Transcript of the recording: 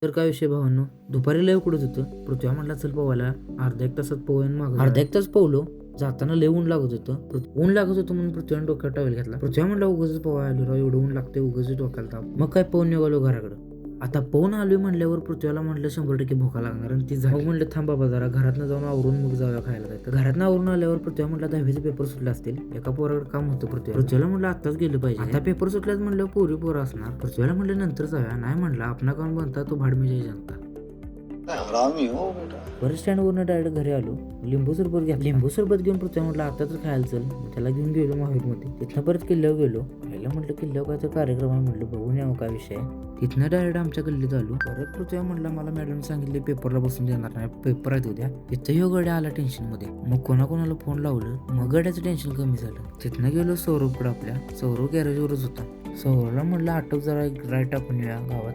तर काय विषय भावांनो, दुपारी लय उकडत होतं. पृथ्वी म्हणला चल पोवायला, अर्धा एक तासात पोवायला मागं अर्धा एक तास पोवलो. जाताना लय ऊन लागत होतं. ऊन लागत होतं म्हणून पृथ्वीने डोक्यात टॉवेल घेतला. पृथ्वी म्हणला उगाच पोवायला आलो राव, एवढं ऊन लागते उगाच डोक्याला ताप. मग काय पोहून निघालो घराकडं. आता पोहून आलोय म्हणल्यावर पृथ्वीला म्हटलं 100% भुका लागणार आणि ती झाली. म्हणलं थांब बाबा जरा घरातनं जाऊन आवरून मग जाऊया खायला काय. तर घरातनं आवरून आल्यावर पृथ्वी म्हटलं 10वीचे पेपर सुटले असतील. एका पोराकडे काम होतं पृथ्वीला म्हटलं आताच गेलं पाहिजे. आता पेपर सुटल्याच म्हणलं पोरं असणार. पृथ्वीला म्हटलं नंतर जाऊया. नाही म्हटलं आपला काम बनता तो भाडमी जाई जनता. बस स्टँडवरून डायरेक्ट घरी आलो. लिंबू सरबत घ्या. लिंबू सरबत घेऊन पृथ्वी म्हटलं आता तर खायला चल. त्याला घेऊन गेलो माहेरमध्ये. तिथनं परत किल्ल्यावर गेलो. खायला म्हटलं किल्ल्यावर काय तर कार्यक्रम आहे म्हटलं बघून यावं काय विषय. तिथनं डायरेक्ट आमच्या गल्लीत आलो. परत पृथ्वी म्हटलं मला मॅडम सांगितले पेपरला बसून देणार नाही, पेपर आहेत उद्या. तिथं ह्यो गड्या आला टेन्शनमध्ये. मग कोणाकोणाला फोन लावलं. मग गड्याचं टेन्शन कमी झालं. तिथनं गेलो सौरभकडे आपल्या. सौरभ गॅरेजवरच होता. सौरभला म्हटलं आटप जरा राईट टाकून येऊया गावात.